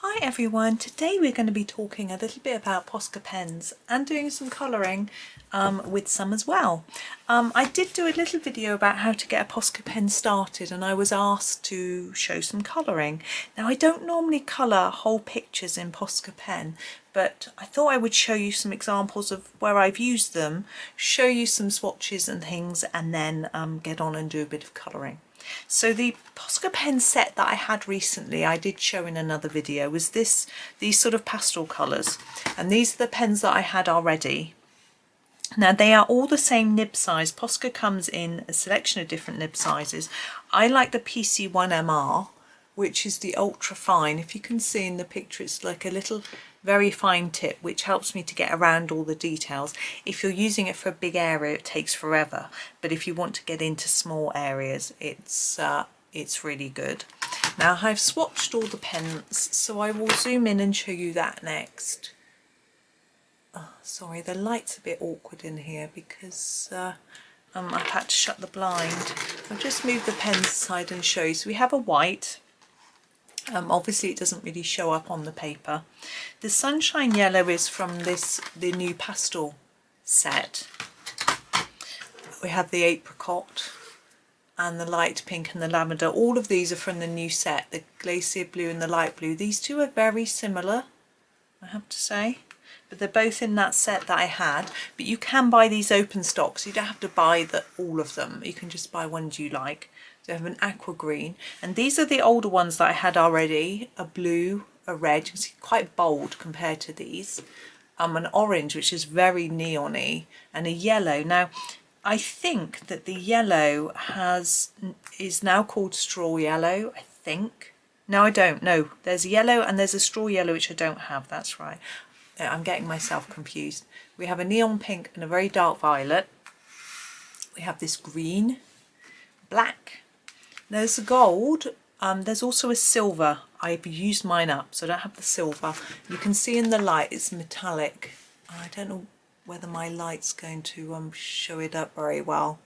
Hi everyone, today we're going to be talking a little bit about Posca pens and doing some colouring with some as well. I did do a little video about how to get a Posca pen started and I was asked to show some colouring. Now I don't normally colour whole pictures in Posca pen, but I thought I would show you some examples of where I've used them, show you some swatches and things, and then get on and do a bit of colouring. So the Posca pen set that I had recently, I did show in another video, was these sort of pastel colours, and these are the pens that I had already. Now they are all the same nib size. Posca comes in a selection of different nib sizes. I like the PC1MR, which is the ultra fine. If you can see in the picture, it's like a little very fine tip, which helps me to get around all the details. If you're using it for a big area, it takes forever, but if you want to get into small areas, it's really good. Now I've swatched all the pens, so I will zoom in and show you that next. Oh, sorry, the light's a bit awkward in here because I've had to shut the blind. I'll just move the pens aside and show you. So we have a white. Obviously it doesn't really show up on the paper. The sunshine yellow is from the new pastel set. We have the apricot and the light pink and the lavender. All of these are from the new set, the glacier blue and the light blue. These two are very similar, I have to say, but they're both in that set that I had. But you can buy these open stocks, you don't have to buy all of them, you can just buy ones you like. So I have an aqua green, and these are the older ones that I had already, a blue, a red, you can see quite bold compared to these, an orange which is very neon-y, and a yellow. Now I think that the yellow is now called straw yellow, I think. No, I don't know. There's a yellow and there's a straw yellow which I don't have, that's right. I'm getting myself confused. We have a neon pink and a very dark violet. We have this green, black. There's a gold, there's also a silver. I've used mine up, so I don't have the silver. You can see in the light it's metallic. I don't know whether my light's going to show it up very well.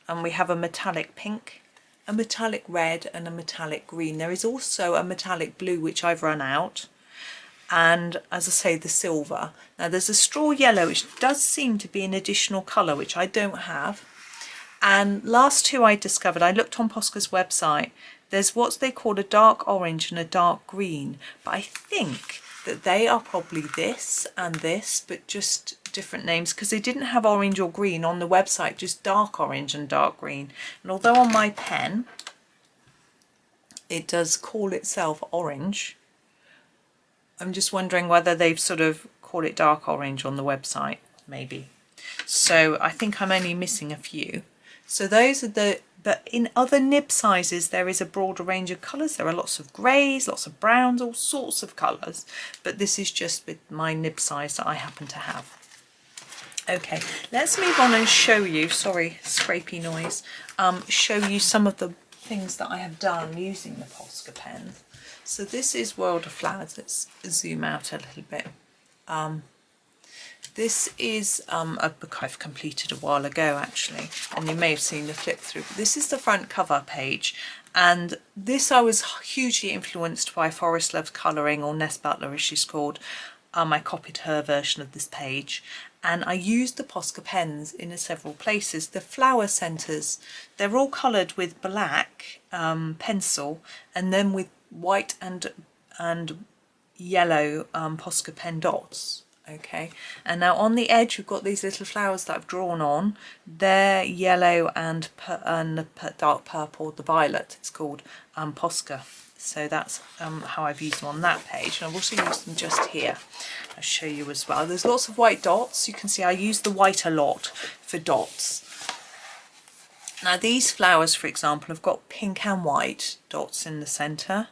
And we have a metallic pink, a metallic red and a metallic green. There is also a metallic blue which I've run out. And as I say, the silver. Now there's a straw yellow which does seem to be an additional colour which I don't have. And last two I discovered, I looked on Posca's website, there's what they call a dark orange and a dark green, but I think that they are probably this and this, but just different names, because they didn't have orange or green on the website, just dark orange and dark green. And although on my pen it does call itself orange, I'm just wondering whether they've sort of called it dark orange on the website, maybe. So I think I'm only missing a few. So those are but in other nib sizes there is a broader range of colours. There are lots of greys, lots of browns, all sorts of colours, but this is just with my nib size that I happen to have. Okay, let's move on and show you, sorry, scrapey noise, show you some of the things that I have done using the Posca pen. So this is World of Flowers. Let's zoom out a little bit. This is a book I've completed a while ago actually, and you may have seen the flip through. This is the front cover page, and this I was hugely influenced by Forest Loves Colouring, or Ness Butler as she's called. I copied her version of this page, and I used the Posca pens in several places. The flower centres, they're all coloured with black pencil, and then with white and yellow Posca pen dots. Okay, and now on the edge we've got these little flowers that I've drawn on. They're yellow and dark purple, the violet it's called, Posca. So that's how I've used them on that page, and I've also used them just here. I'll show you as well. There's lots of white dots. You can see I use the white a lot for dots. Now these flowers, for example, have got pink and white dots in the centre,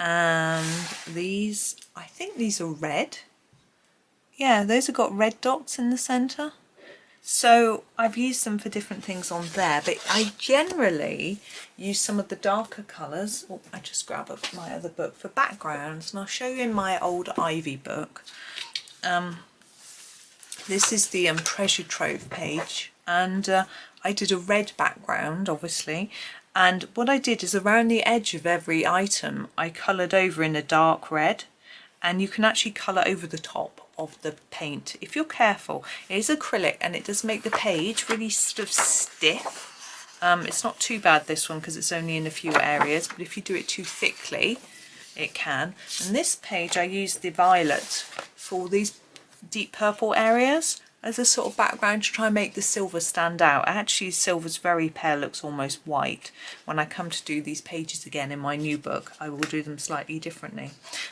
and these, I think these are red. Yeah, those have got red dots in the centre. So I've used them for different things on there, but I generally use some of the darker colours. Oh, I just grab up my other book for backgrounds, and I'll show you in my old Ivy book. This is the Treasure Trove page, and I did a red background, obviously, And what I did is around the edge of every item I coloured over in a dark red, and you can actually colour over the top of the paint if you're careful. It is acrylic and it does make the page really sort of stiff. It's not too bad, this one, because it's only in a few areas, but if you do it too thickly it can. And this page I used the violet for these deep purple areas as a sort of background to try and make the silver stand out. Actually silver's very pale, looks almost white. When I come to do these pages again in my new book I will do them slightly differently.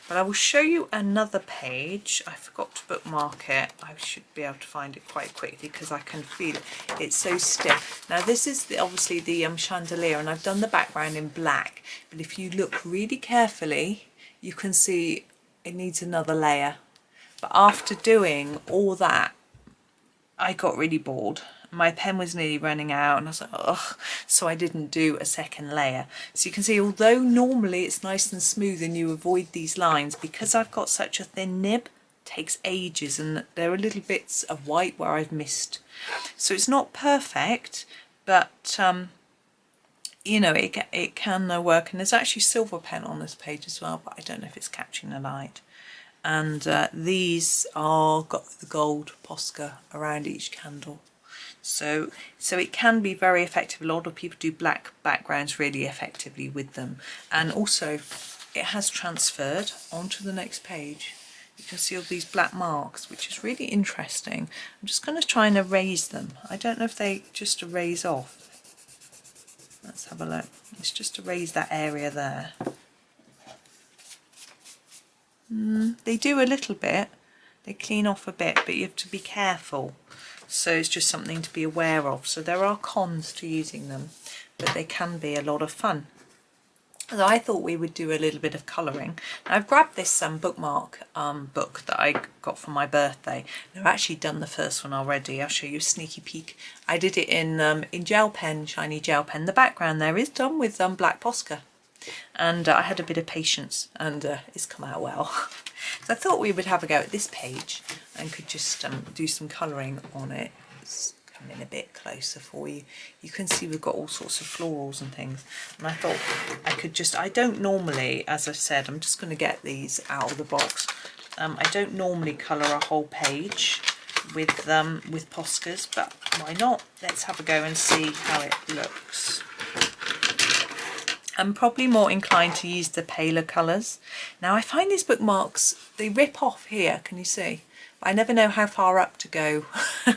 But I will show you another page. I forgot to bookmark it. I should be able to find it quite quickly because I can feel it. It's so stiff. Now this is obviously the chandelier, and I've done the background in black, but if you look really carefully you can see it needs another layer. But after doing all that I got really bored. My pen was nearly running out and I was like, ugh, so I didn't do a second layer. So you can see, although normally it's nice and smooth and you avoid these lines, because I've got such a thin nib, it takes ages, and there are little bits of white where I've missed. So it's not perfect, but you know, it can work. And there's actually silver pen on this page as well, but I don't know if it's catching the light. And these are got the gold Posca around each candle, so it can be very effective. A lot of people do black backgrounds really effectively with them, and also it has transferred onto the next page. You can see all these black marks, which is really interesting. I'm just going to try and erase them. I don't know if they just erase off. Let's have a look. Let's just erase that area there. They do a little bit, they clean off a bit, but you have to be careful. So it's just something to be aware of. So there are cons to using them, but they can be a lot of fun. So I thought we would do a little bit of colouring. Now I've grabbed this Bookmark book that I got for my birthday. I've actually done the first one already. I'll show you a sneaky peek. I did it in gel pen, shiny gel pen. The background there is done with black Posca. And I had a bit of patience, and it's come out well. So I thought we would have a go at this page and could just do some colouring on it. Let's come in a bit closer for you. You can see we've got all sorts of florals and things, and I thought I could just, I don't normally, as I've said, I'm just going to get these out of the box. I don't normally colour a whole page with Poscas, but why not? Let's have a go and see how it looks. I'm probably more inclined to use the paler colours. Now I find these bookmarks, they rip off here, can you see? I never know how far up to go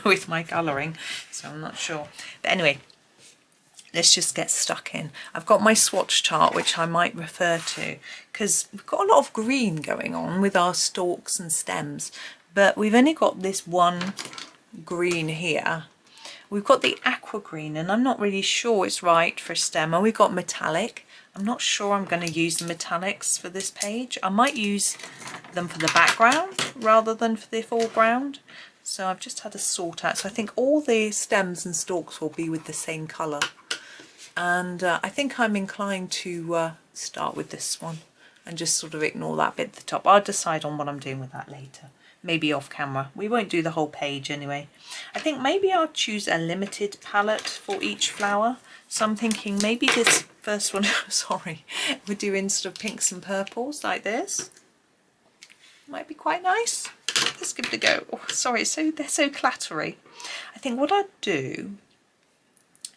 with my colouring, so I'm not sure. But anyway, let's just get stuck in. I've got my swatch chart, which I might refer to, because we've got a lot of green going on with our stalks and stems, but we've only got this one green here. We've got the aqua green, and I'm not really sure it's right for a stem, and we've got metallic. I'm not sure I'm going to use the metallics for this page. I might use them for the background rather than for the foreground. So I've just had a sort out. So I think all the stems and stalks will be with the same colour. And I think I'm inclined to start with this one and just sort of ignore that bit at the top. I'll decide on what I'm doing with that later. Maybe off camera. We won't do the whole page anyway. I think maybe I'll choose a limited palette for each flower. So I'm thinking maybe this first one, sorry, we're doing sort of pinks and purples like this. Might be quite nice. Let's give it a go. Oh, sorry, they're so clattery. I think what I'd do,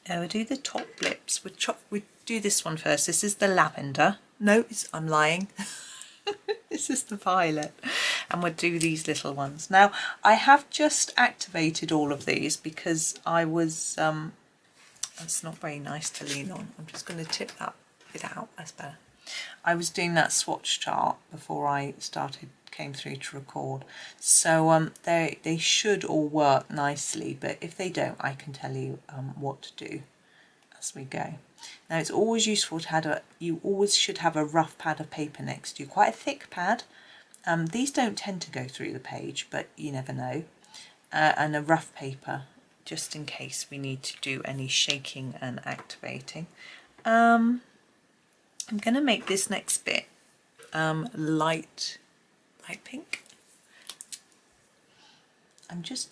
we'll do the top lips. We'll do this one first. This is the lavender. No, I'm lying. This is the violet, and we'll do these little ones. Now I have just activated all of these because I was that's not very nice to lean on. I'm just going to tip that bit out. That's better. I was doing that swatch chart before I came through to record, so they should all work nicely, but if they don't, I can tell you what to do as we go. Now it's always useful to have you always should have a rough pad of paper next to you, quite a thick pad. These don't tend to go through the page, but you never know. And a rough paper, just in case we need to do any shaking and activating. I'm going to make this next bit light pink. I'm just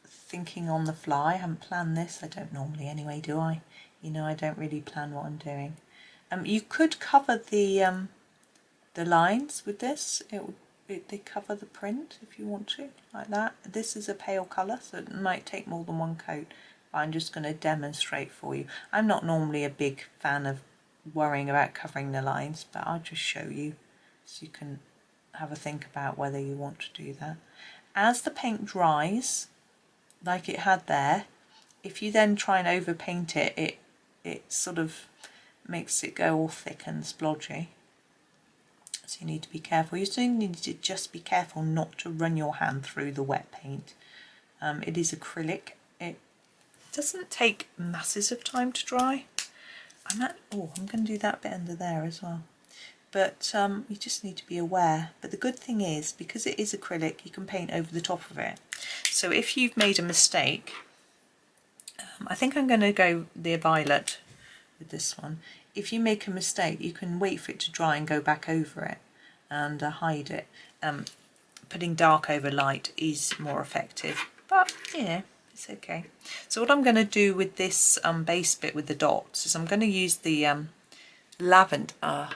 thinking on the fly. I haven't planned this. I don't normally anyway, do I? You know, I don't really plan what I'm doing. You could cover the the lines with this. They cover the print if you want to, like that. This is a pale colour, so it might take more than one coat. But I'm just going to demonstrate for you. I'm not normally a big fan of worrying about covering the lines, but I'll just show you so you can have a think about whether you want to do that. As the paint dries, like it had there, if you then try and overpaint it, it sort of makes it go all thick and splodgy. So you need to be careful. You still need to just be careful not to run your hand through the wet paint. It is acrylic. It doesn't take masses of time to dry. I'm going to do that bit under there as well. But you just need to be aware. But the good thing is, because it is acrylic, you can paint over the top of it. So if you've made a mistake, I think I'm going to go the violet with this one. If you make a mistake, you can wait for it to dry and go back over it and hide it. Putting dark over light is more effective, but you know, it's okay. So what I'm going to do with this base bit with the dots is I'm going to use the lavender,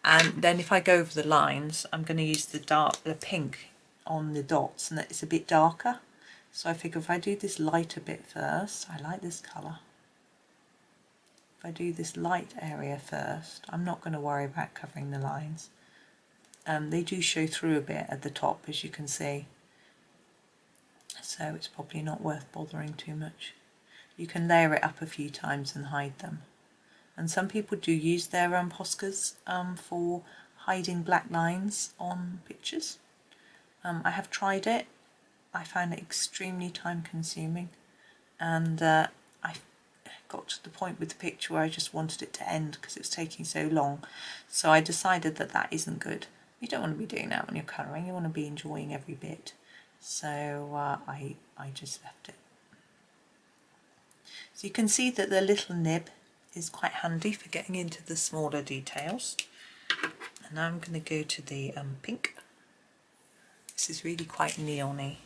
and then if I go over the lines, I'm going to use the pink on the dots, and it's a bit darker. So I figure if I do this lighter bit first, I like this colour. If I do this light area first, I'm not going to worry about covering the lines. They do show through a bit at the top, as you can see. So it's probably not worth bothering too much. You can layer it up a few times and hide them. And some people do use their Poscas for hiding black lines on pictures. I have tried it. I found it extremely time consuming, and I got to the point with the picture where I just wanted it to end because it was taking so long. So I decided that that isn't good. You don't want to be doing that when you're colouring. You want to be enjoying every bit. So I just left it. So you can see that the little nib is quite handy for getting into the smaller details. And now I'm going to go to the pink. This is really quite neon-y.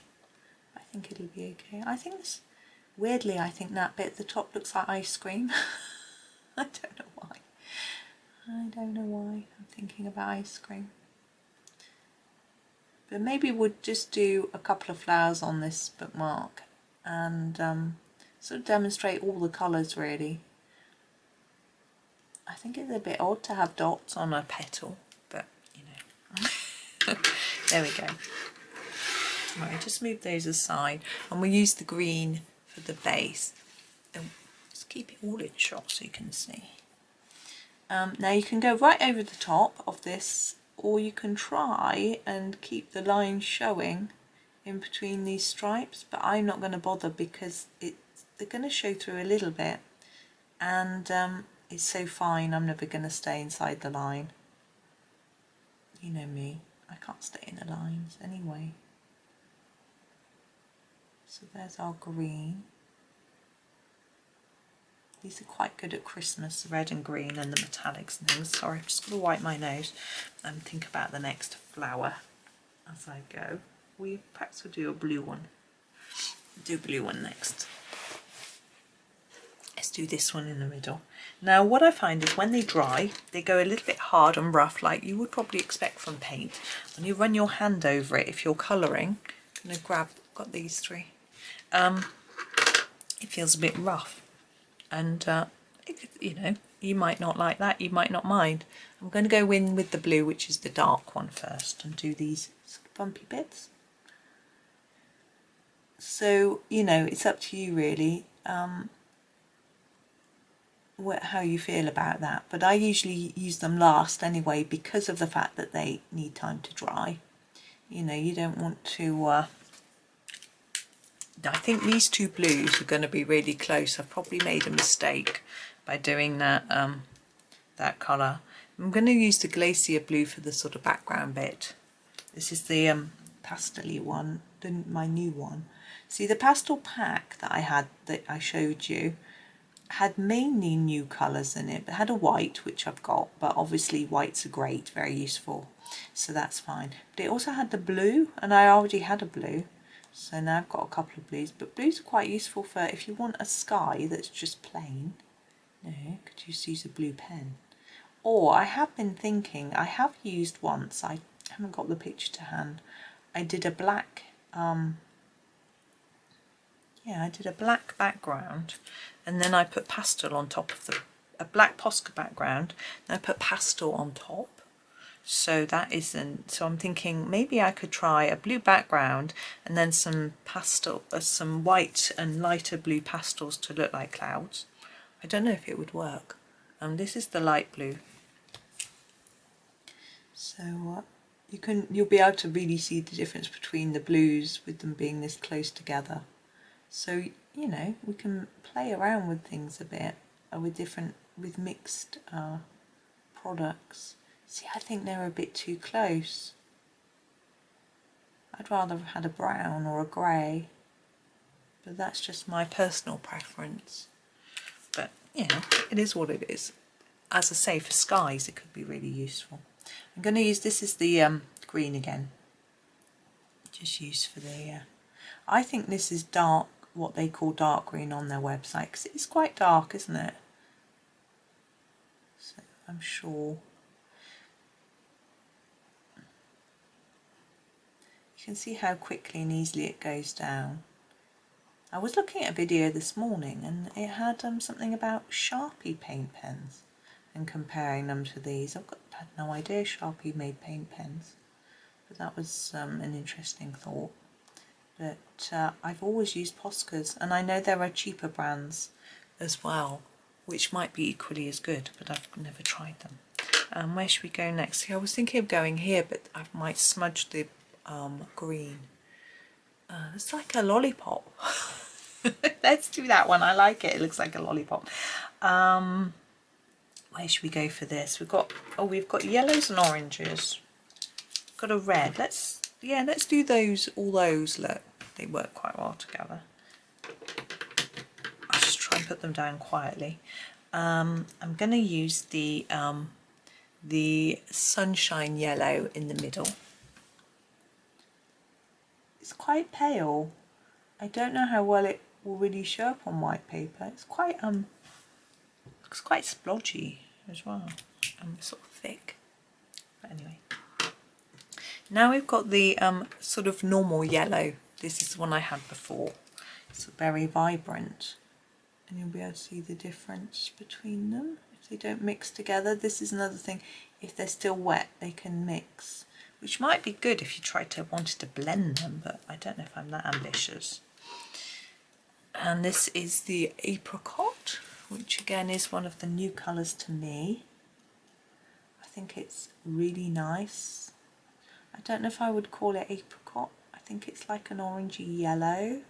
I think it'll be okay. I think this, weirdly, I think that bit at the top looks like ice cream. I don't know why. I don't know why I'm thinking about ice cream. But maybe we'll just do a couple of flowers on this bookmark and sort of demonstrate all the colours really. I think it's a bit odd to have dots on a petal, but you know. There we go. Right, just move those aside, and we'll use the green for the base. Just keep it all in shot so you can see. Now you can go right over the top of this, or you can try and keep the line showing in between these stripes, but I'm not going to bother because they're going to show through a little bit, and it's so fine I'm never going to stay inside the line. You know me, I can't stay in the lines anyway. So there's our green. These are quite good at Christmas, the red and green and the metallics and things. Sorry, I'm just going to wipe my nose and think about the next flower as I go. Perhaps we'll do a blue one. Do a blue one next. Let's do this one in the middle. Now what I find is when they dry, they go a little bit hard and rough like you would probably expect from paint. When you run your hand over it, if you're colouring, I'm going to got these three. It feels a bit rough, and you know, you might not like that, you might not mind. I'm going to go in with the blue, which is the dark one first, and do these bumpy bits. So you know, it's up to you really how you feel about that, but I usually use them last anyway because of the fact that they need time to dry. You know, you don't want to I think these two blues are going to be really close. I've probably made a mistake by doing that that colour. I'm going to use the glacier blue for the sort of background bit. This is the pastel-y one, my new one. See, the pastel pack that I had, that I showed you, had mainly new colours in it. It had a white, which I've got, but obviously whites are great, very useful, so that's fine. But it also had the blue, and I already had a blue. So now I've got a couple of blues, but blues are quite useful for if you want a sky that's just plain. You know, could just use a blue pen. Or I have been thinking, I have used once, I haven't got the picture to hand, I did a black, yeah, I did a black background and then I put pastel on top of a black Posca background, and I put pastel on top. So that isn't, so I'm thinking maybe I could try a blue background and then some pastel, some white and lighter blue pastels to look like clouds. I don't know if it would work. This is the light blue. So you'll be able to really see the difference between the blues with them being this close together. So, you know, we can play around with things a bit, with mixed products. See, I think they're a bit too close. I'd rather have had a brown or a grey, but that's just my personal preference. But, you know, it is what it is. As I say, for skies it could be really useful. I'm going to use, this is the green again, just used for the, I think this is dark, what they call dark green on their website, because it's quite dark, isn't it? So I'm sure. You can see how quickly and easily it goes down. I was looking at a video this morning and it had something about Sharpie paint pens and comparing them to these. Had no idea Sharpie made paint pens, but that was an interesting thought. But I've always used Poscas, and I know there are cheaper brands as well which might be equally as good, but I've never tried them. Where should we go next? See, I was thinking of going here, but I might smudge the green. It's like a lollipop. Let's do that one. I like it. It looks like a lollipop. Where should we go for this? We've got yellows and oranges. Got a red. Let's do those. All those, look, they work quite well together. I'll just try and put them down quietly. I'm going to use the sunshine yellow in the middle. It's quite pale. I don't know how well it will really show up on white paper. It's quite looks quite splodgy as well, sort of thick. But anyway, now we've got the sort of normal yellow. This is the one I had before. It's very vibrant, and you'll be able to see the difference between them if they don't mix together. This is another thing. If they're still wet, they can mix, which might be good if you wanted to blend them, but I don't know if I'm that ambitious. And this is the apricot, which again is one of the new colours to me. I think it's really nice. I don't know if I would call it apricot. I think it's like an orangey yellow.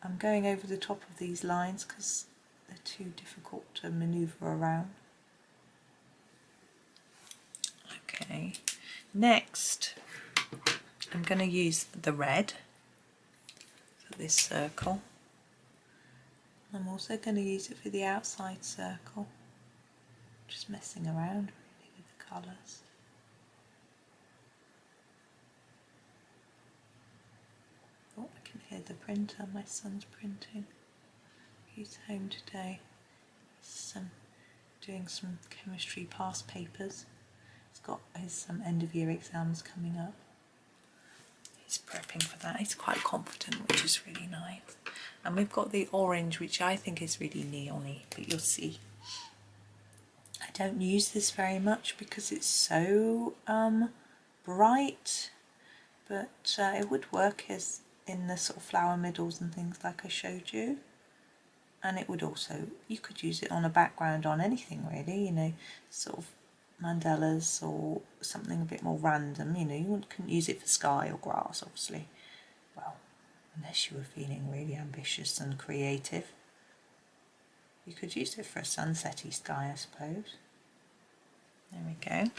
I'm going over the top of these lines because they're too difficult to manoeuvre around. Okay, next I'm going to use the red for this circle. I'm also going to use it for the outside circle. Just messing around really with the colours. Oh, I can hear the printer, my son's printing. He's home today. He's doing some chemistry past papers. He's got his end of year exams coming up. He's prepping for that. He's quite confident, which is really nice. And we've got the orange, which I think is really neon-y, but you'll see. I don't use this very much because it's so bright, but it would work as in the sort of flower middles and things like I showed you. And it would also, you could use it on a background on anything really, you know, sort of mandalas or something a bit more random, you know. You couldn't use it for sky or grass, obviously. Well, unless you were feeling really ambitious and creative. You could use it for a sunsetty sky, I suppose. There we go.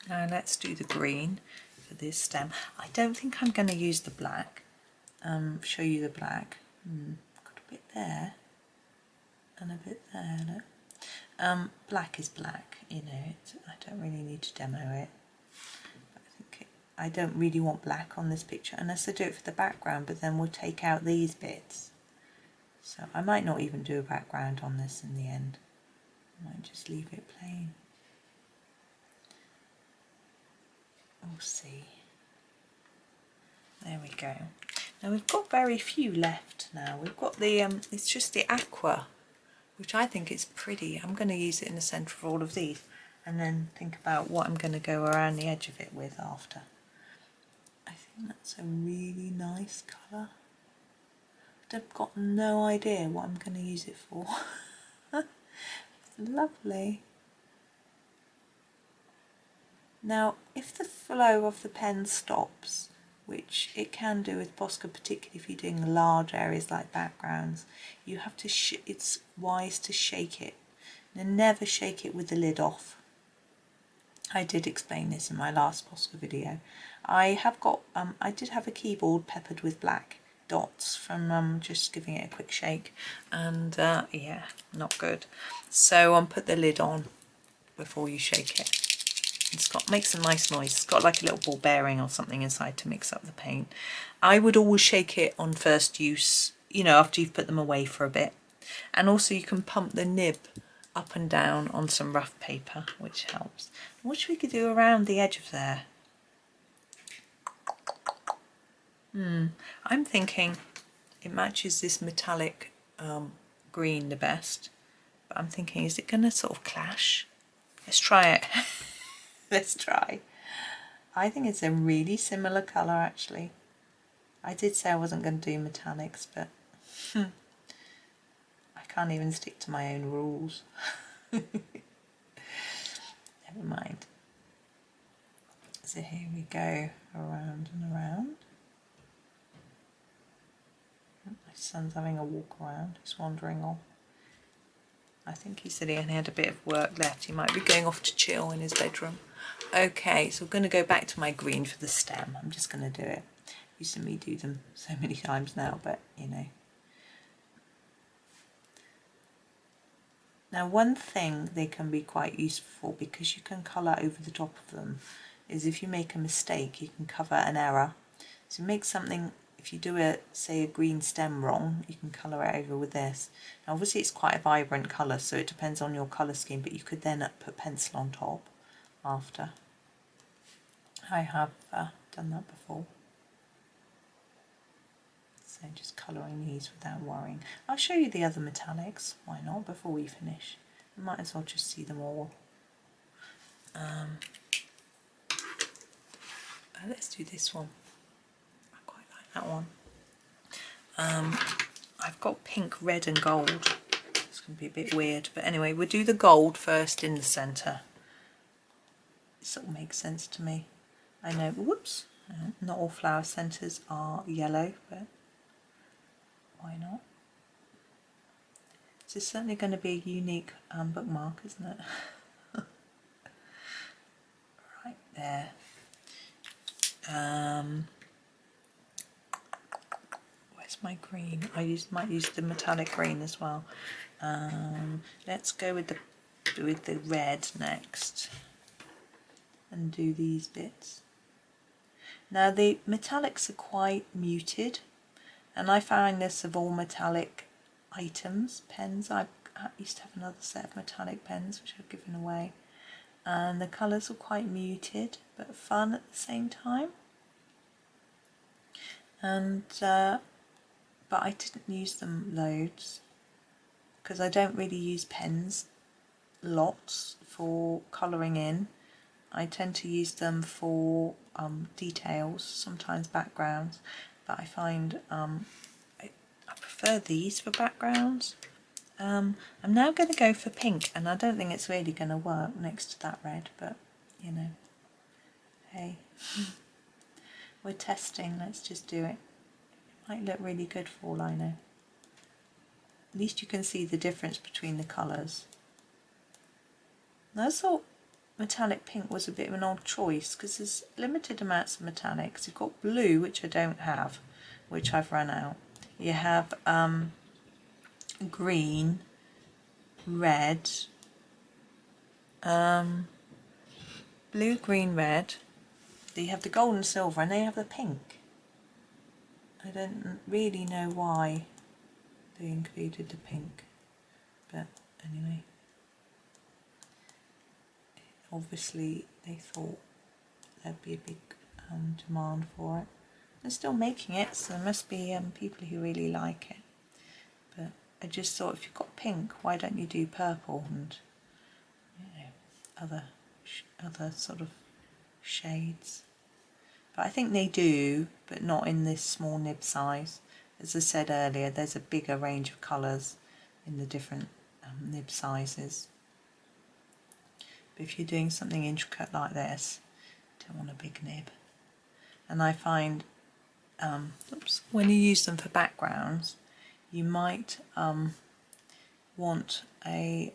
Now let's do the green for this stem. I don't think I'm going to use the black. Show you the black. Got a bit there and a bit there, look. Black is black, you know, I don't really need to demo it. But I don't really want black on this picture unless I do it for the background, but then we'll take out these bits. So I might not even do a background on this in the end. I might just leave it plain. We'll see. There we go. Now we've got very few left now. We've got the, it's just the aqua, which I think is pretty. I'm going to use it in the centre of all of these and then think about what I'm going to go around the edge of it with after. I think that's a really nice colour. I've got no idea what I'm going to use it for. It's lovely. Now, if the flow of the pen stops, which it can do with Posca, particularly if you're doing large areas like backgrounds, you have to, it's wise to shake it. And never shake it with the lid off. I did explain this in my last Posca video. I have got, I did have a keyboard peppered with black dots from just giving it a quick shake, and yeah, not good. So put the lid on before you shake it. It's got, makes a nice noise. It's got like a little ball bearing or something inside to mix up the paint. I would always shake it on first use, you know, after you've put them away for a bit. And also you can pump the nib up and down on some rough paper, which helps. What should we could do around the edge of there? I'm thinking it matches this metallic green the best, but I'm thinking, is it going to sort of clash? Let's try it. Let's try. I think it's a really similar colour actually. I did say I wasn't going to do metallics, but I can't even stick to my own rules. Never mind. So here we go, around and around. My son's having a walk around, he's wandering off. I think he said he only had a bit of work left. He might be going off to chill in his bedroom. Okay, so we're going to go back to my green for the stem. I'm just going to do it. You see me do them so many times now, but you know. Now one thing they can be quite useful for, because you can colour over the top of them, is if you make a mistake you can cover an error. So make something, if you do say a green stem wrong, you can colour it over with this. Now obviously it's quite a vibrant colour, so it depends on your colour scheme, but you could then put pencil on top after. I have done that before. So just colouring these without worrying. I'll show you the other metallics, why not, before we finish. You might as well just see them all. Let's do this one. I quite like that one. I've got pink, red and gold. It's going to be a bit weird, but anyway, we'll do the gold first in the centre. It sort of makes sense to me. I know, whoops, not all flower centres are yellow, but why not? This is certainly going to be a unique bookmark, isn't it? Right there. Where's my green? I might use the metallic green as well. Let's go with the red next and do these bits. Now the metallics are quite muted, and I find this of all metallic items, pens. I used to have another set of metallic pens which I've given away, and the colours are quite muted but fun at the same time. And but I didn't use them loads because I don't really use pens lots for colouring in. I tend to use them for details, sometimes backgrounds, but I find I prefer these for backgrounds. I'm now going to go for pink, and I don't think it's really going to work next to that red, but you know, hey, we're testing, let's just do it. It might look really good for all I know. At least you can see the difference between the colours. I thought metallic pink was a bit of an odd choice because there's limited amounts of metallics. You've got blue, which I don't have, which I've run out. You have green, red, blue, green, red. You have the gold and silver, and they have the pink. I don't really know why they included the pink, but anyway. obviously they thought there'd be a big demand for it. They're still making it, so there must be people who really like it. But I just thought, if you've got pink, why don't you do purple and, you know, other sort of shades. But I think they do, but not in this small nib size. As I said earlier, there's a bigger range of colours in the different nib sizes. But if you're doing something intricate like this, you don't want a big nib. And I find when you use them for backgrounds, you might want a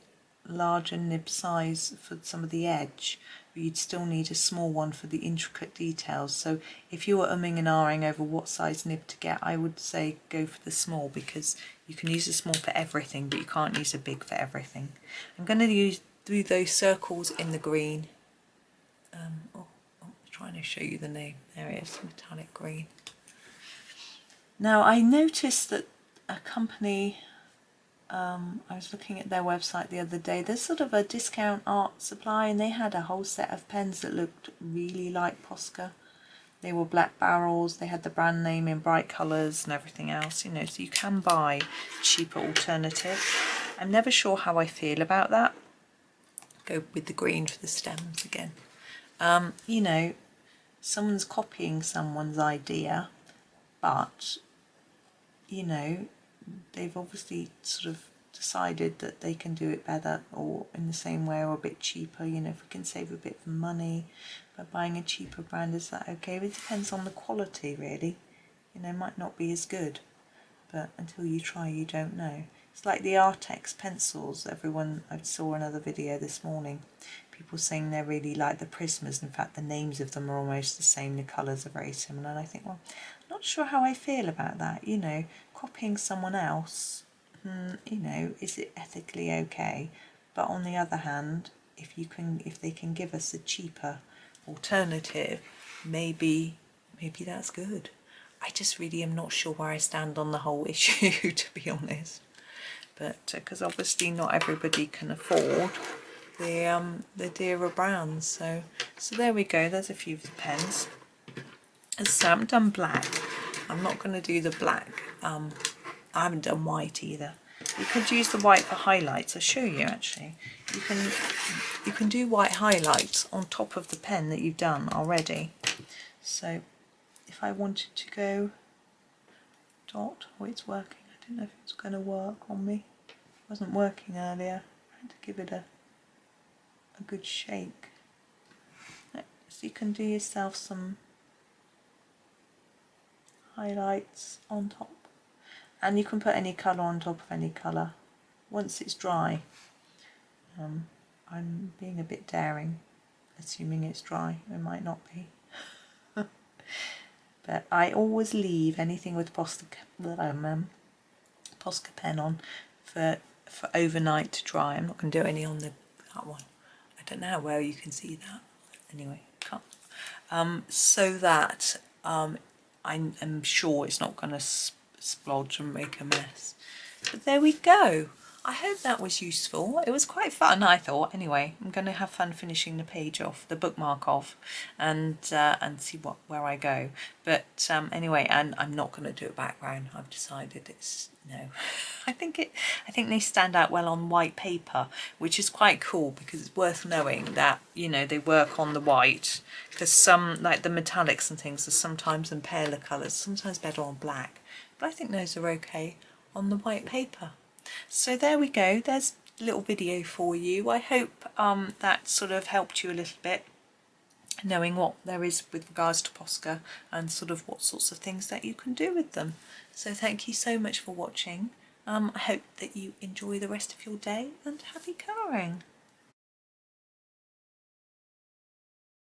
larger nib size for some of the edge, but you'd still need a small one for the intricate details. So if you were umming and ahhing over what size nib to get, I would say go for the small, because you can use a small for everything, but you can't use a big for everything. I'm going to do those circles in the green. I'm trying to show you the name. There it is, metallic green. Now I noticed that a company, I was looking at their website the other day, there's sort of a discount art supply, and they had a whole set of pens that looked really like Posca. They were black barrels, they had the brand name in bright colours and everything else, you know, so you can buy cheaper alternatives. I'm never sure how I feel about that. Go with the green for the stems again. You know, someone's copying someone's idea, but, you know, they've obviously sort of decided that they can do it better or in the same way or a bit cheaper. You know, if we can save a bit of money by buying a cheaper brand, is that okay? But it depends on the quality, really. You know, it might not be as good, but until you try, you don't know. It's like the Artex pencils. I saw another video this morning, people saying they really like the Prismas. In fact, the names of them are almost the same, the colours are very similar, and I think, well, I'm not sure how I feel about that. You know, copying someone else, you know, is it ethically okay? But on the other hand, if they can give us a cheaper alternative, maybe that's good. I just really am not sure where I stand on the whole issue, to be honest. But because obviously not everybody can afford the dearer brands, so there we go. There's a few of the pens. As I say, I haven't done black. I'm not going to do the black. I haven't done white either. You could use the white for highlights. I'll show you actually. You can do white highlights on top of the pen that you've done already. So if I wanted to go dot, oh, it's working. I don't know if it's going to work on me. It wasn't working earlier. I had to give it a good shake. So you can do yourself some highlights on top, and you can put any colour on top of any colour once it's dry. I'm being a bit daring, assuming it's dry. It might not be. But I always leave anything with Posca pen on for overnight to dry. I'm not going to do any on that one. I don't know how well you can see that. Anyway, can't. So that I'm sure it's not going to splodge and make a mess. But there we go. I hope that was useful. It was quite fun, I thought. Anyway, I'm going to have fun finishing the page off, the bookmark off, and see where I go. But anyway, and I'm not going to do a background. I've decided it's no. I think they stand out well on white paper, which is quite cool, because it's worth knowing that, you know, they work on the white, because some, like the metallics and things, are sometimes in paler colours, sometimes better on black. But I think those are okay on the white paper. So there we go, there's a little video for you. I hope that sort of helped you a little bit, knowing what there is with regards to Posca and sort of what sorts of things that you can do with them. So thank you so much for watching. I hope that you enjoy the rest of your day, and happy colouring.